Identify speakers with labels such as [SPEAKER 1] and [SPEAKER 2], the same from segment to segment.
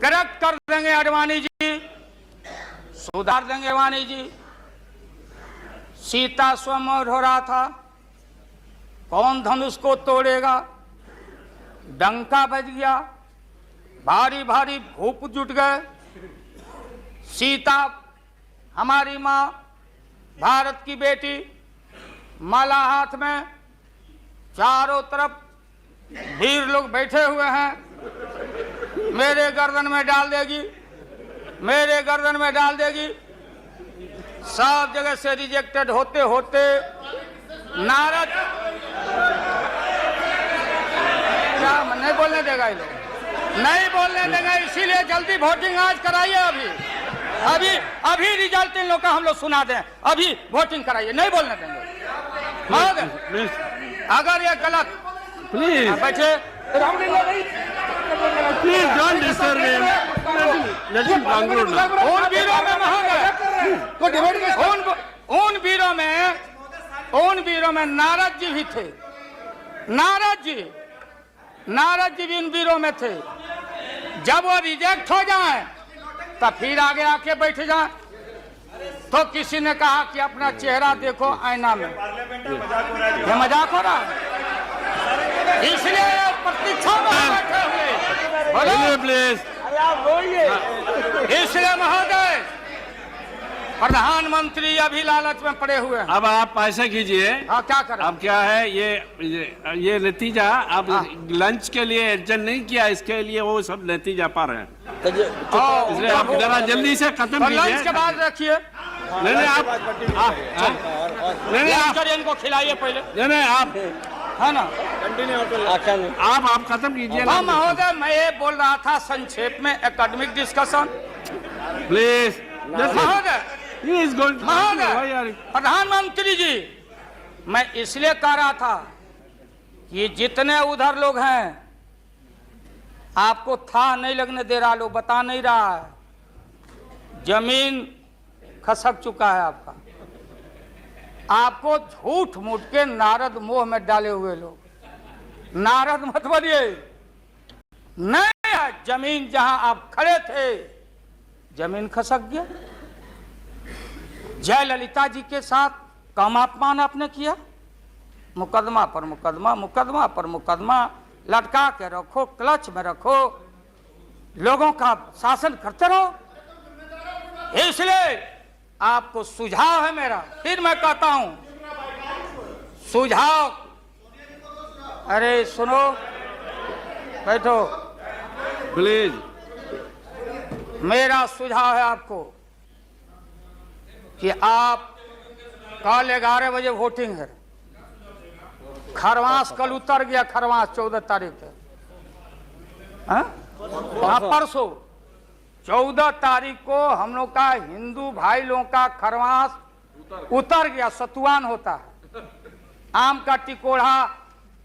[SPEAKER 1] Correct कर देंगे आडवाणी जी, सुधार देंगे आडवाणी जी। सीता स्वयंवर हो रहा था, कौन धनुष को तोड़ेगा, डंका बज गया, भारी भारी भूप जुट गए। सीता हमारी माँ, भारत की बेटी, माला हाथ में, चारों तरफ वीर लोग बैठे हुए हैं। मेरे गर्दन में डाल देगी, मेरे गर्दन में डाल देगी। सब जगह से रिजेक्टेड होते होते नारद क्या नहीं बोलने देगा, ये लोग नहीं बोलने देगा, इसीलिए जल्दी वोटिंग आज कराइए। अभी अभी रिजल्ट इन लोग का हम लोग सुना दें, अभी वोटिंग कराइए, नहीं बोलने देंगे। अगर ये गलत,
[SPEAKER 2] प्लीज
[SPEAKER 1] बैठे,
[SPEAKER 2] please don't disturb him, let him conclude now.
[SPEAKER 1] उन वीरों में उन वीरों में नारद जी भी थे, नारद जी भी उन वीरों में थे। जब वो रिजेक्ट हो जाए तब फिर आगे आके बैठ जाए। तो किसी ने कहा कि अपना चेहरा देखो आईना में, ये मजाक हो रहा है, इसलिए प्रतीक्षा में बैठे हुए। बोलो
[SPEAKER 2] प्लीज,
[SPEAKER 1] इसलिए महोदय प्रधानमंत्री अभी लालच में पड़े हुए हैं।
[SPEAKER 2] अब आप ऐसा कीजिए।
[SPEAKER 1] हाँ, क्या करें?
[SPEAKER 2] अब क्या है ये नतीजा, आप लंच के लिए एडजस्ट नहीं किया, इसके लिए वो सब नतीजा पा रहे हैं, इसलिए आप जरा जल्दी से खत्म कीजिए।
[SPEAKER 1] लंच के बाद रखिए,
[SPEAKER 2] नहीं आप
[SPEAKER 1] इनको खिलाइए पहले,
[SPEAKER 2] नहीं आप
[SPEAKER 1] है ना,
[SPEAKER 2] आप खत्म कीजिए।
[SPEAKER 1] हाँ महोदय, मैं ये बोल रहा था संक्षेप में एकेडमिक डिस्कशन।
[SPEAKER 2] प्लीज
[SPEAKER 1] महोदय,
[SPEAKER 2] महोदय,
[SPEAKER 1] प्रधानमंत्री जी, मैं इसलिए कह रहा था कि जितने उधर लोग हैं आपको था नहीं लगने दे रहा, लोग बता नहीं रहा है, जमीन खसक चुका है आपका। आपको झूठ मूठ के नारद मोह में डाले हुए लोग, नारद मत बनिए। नहीं, जमीन जहां आप खड़े थे जमीन खसक गया। जयललिता जी के साथ कम अपमान आपने किया, मुकदमा पर मुकदमा, मुकदमा पर मुकदमा लटका के रखो, क्लच में रखो, लोगों का शासन करते रहो। इसलिए आपको सुझाव है मेरा, फिर मैं कहता हूं सुझाव, अरे सुनो, बैठो
[SPEAKER 2] प्लीज।
[SPEAKER 1] मेरा सुझाव है आपको कि आप कल 11 बजे वोटिंग है। खरवास कल उतर गया, खरवास 14 तारीख है, परसों 14 तारीख को हम लोग का हिंदू भाई लोगों का खरवास उतर गया। सतुआन होता है, आम का टिकोड़ा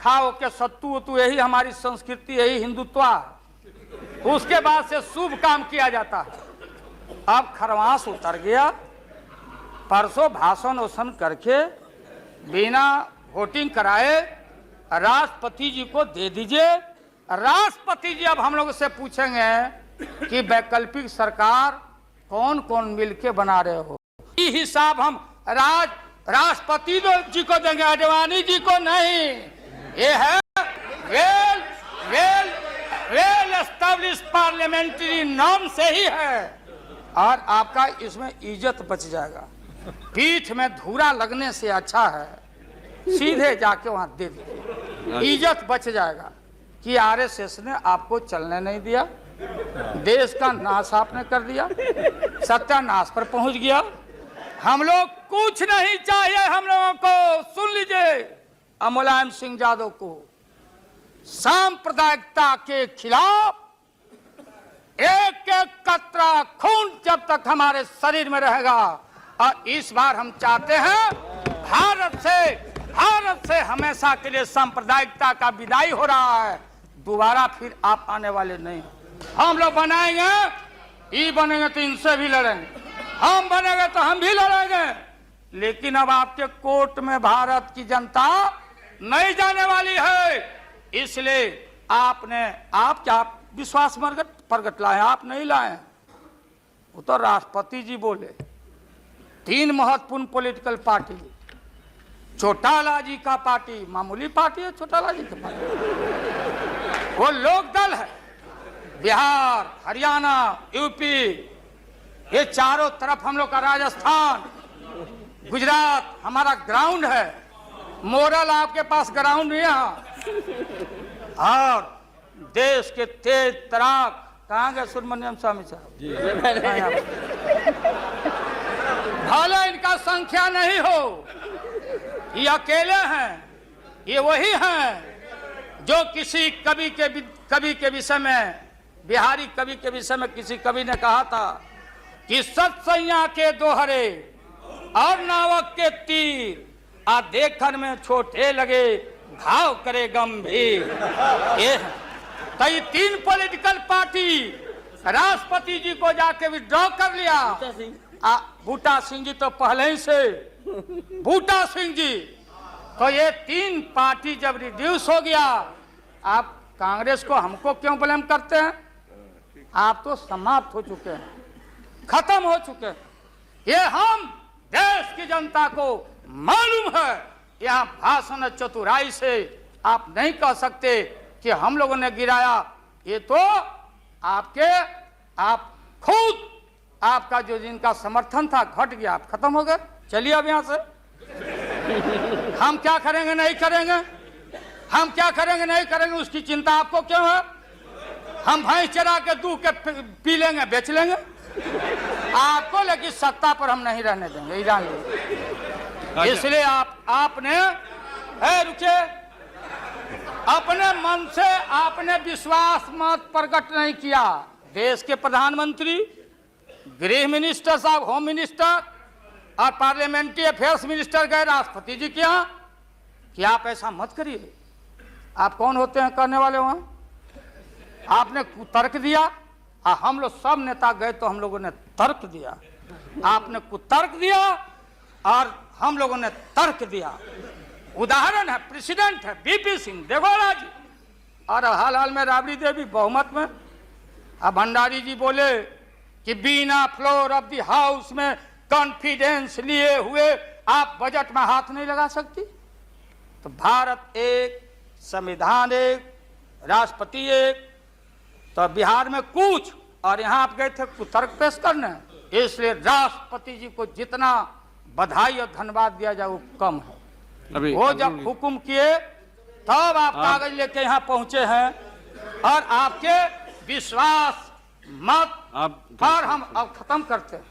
[SPEAKER 1] खाओ के सत्तू उतू, यही हमारी संस्कृति, यही हिंदुत्व है। उसके बाद से शुभ काम किया जाता है। अब खरवास उतर गया, परसों भाषण वोषण करके बिना वोटिंग कराए राष्ट्रपति जी को दे दीजिए। राष्ट्रपति जी अब हम लोग से पूछेंगे कि वैकल्पिक सरकार कौन कौन मिलके बना रहे हो, ये हिसाब हम राष्ट्रपति जी को देंगे, आडवाणी जी को नहीं। ये है वेल एस्टैब्लिश्ड पार्लियामेंट्री नॉर्म से ही है, और आपका इसमें इज्जत बच जाएगा। पीठ में धूरा लगने से अच्छा है सीधे जाके वहां दे दीजिए, इज्जत बच जाएगा। कि आरएसएस ने आपको चलने नहीं दिया, देश का नाश आपने कर दिया, सत्यानाश पर पहुंच गया। हम लोग कुछ नहीं चाहिए, हम लोगों को सुन लीजिए, मुलायम सिंह यादव को सांप्रदायिकता के खिलाफ एक एक कतरा खून जब तक हमारे शरीर में रहेगा। और इस बार हम चाहते हैं भारत से हमेशा के लिए सांप्रदायिकता का विदाई हो रहा है, दोबारा फिर आप आने वाले नहीं। हम लोग बनाएंगे, ये बनेंगे तो इनसे भी लड़ेंगे, हम बनेंगे तो हम भी लड़ेंगे, लेकिन अब आपके कोर्ट में भारत की जनता नहीं जाने वाली है। इसलिए आप विश्वास प्रगट लाए, आप नहीं लाए। वो तो राष्ट्रपति जी बोले। 3 महत्वपूर्ण पॉलिटिकल पार्टी, चौटाला जी का पार्टी मामूली पार्टी है, चौटाला जी की पार्टी वो लोक दल है। बिहार, हरियाणा, यूपी, ये चारों तरफ हम लोग का, राजस्थान, गुजरात हमारा ग्राउंड है। मोरल आपके पास ग्राउंड है यहाँ। और देश के तेज तराक कहाँ गए सुब्रमण्यम स्वामी साहब? भले इनका संख्या नहीं हो, ये अकेले हैं, ये वही हैं जो किसी कवि के विषय में, बिहारी कवि के विषय में किसी कवि ने कहा था कि सत्सैया के दोहरे और नावक के तीर आ देखन में छोटे लगे, घाव करे गंभीर। ये तो ये 3 पॉलिटिकल पार्टी राष्ट्रपति जी को जाके विड्रॉ कर लिया। बूटा सिंह जी तो पहले ही से, बूटा सिंह जी, तो ये 3 पार्टी जब रिड्यूस हो गया, आप कांग्रेस को हमको क्यों ब्लेम करते हैं? आप तो समाप्त हो चुके हैं, खत्म हो चुके हैं। ये हम देश की जनता को मालूम है। यहाँ भाषण चतुराई से आप नहीं कह सकते कि हम लोगों ने गिराया। ये तो आप खुद, आपका जो जिनका समर्थन था घट गया, आप खत्म हो गए। चलिए अब यहाँ से हम क्या करेंगे नहीं करेंगे, हम क्या करेंगे नहीं करेंगे उसकी चिंता आपको क्यों है? हम भैंस चरा के दूध के पी लेंगे, बेच लेंगे आपको, लेकिन सत्ता पर हम नहीं रहने देंगे, ईरान लेंगे। इसलिए आपने रुके, अपने मन से आपने विश्वास मत प्रकट नहीं किया। देश के प्रधानमंत्री, गृह मिनिस्टर साहब, होम मिनिस्टर और पार्लियामेंट्री अफेयर्स मिनिस्टर गए राष्ट्रपति जी के यहाँ कि आप ऐसा मत करिए। आप कौन होते हैं करने वाले? वहां आपने तर्क दिया, हम लोग सब नेता गए तो हम लोगों ने तर्क दिया, आपने कुतर्क दिया और हम लोगों ने तर्क दिया। उदाहरण है, प्रेसिडेंट है बीपी सिंह देवगौड़ा जी, और हाल में राबड़ी देवी बहुमत में। अब भंडारी जी बोले कि बिना फ्लोर ऑफ द हाउस में कॉन्फिडेंस लिए हुए आप बजट में हाथ नहीं लगा सकती। तो भारत एक, संविधान एक, राष्ट्रपति एक, तो बिहार में कुछ, और यहाँ आप गए थे कुतर्क पेश करने। इसलिए राष्ट्रपति जी को जितना बधाई और धन्यवाद दिया जाए वो कम है। वो जब हुक्म किए तब आप कागज लेके यहाँ पहुंचे हैं, और आपके विश्वास मत पर हम अब खत्म करते हैं।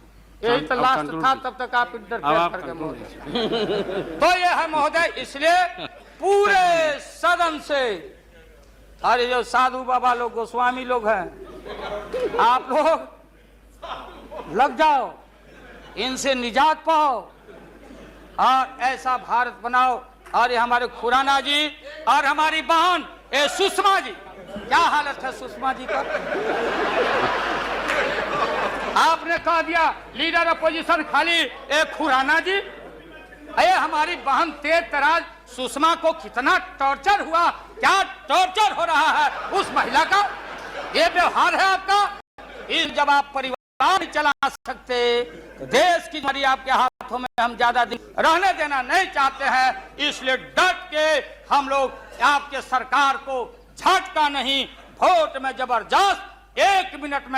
[SPEAKER 1] यही तो लास्ट था, तब तक आप इंटरफेयर करके महोदय। तो ये है महोदय, इसलिए पूरे सदन से, अरे जो साधु बाबा लोग, गोस्वामी लोग हैं, आप लोग लग जाओ, इनसे निजात पाओ और ऐसा भारत बनाओ। और ये हमारे खुराना जी और हमारी बहन सुषमा जी, क्या हालत है सुषमा जी का? आपने कह दिया लीडर अपोजिशन खाली खुराना जी। अरे हमारी बहन तेज तराज सुषमा को कितना टॉर्चर हुआ, क्या टॉर्चर हो रहा है उस महिला का? ये व्यवहार है आपका। इस जब आप परिवार नहीं चला सकते, देश की जिम्मेदारी आपके हाथों में हम ज्यादा दिन रहने देना नहीं चाहते हैं। इसलिए डट के हम लोग आपके सरकार को झटका नहीं, वोट में जबरदस्त 1 मिनट में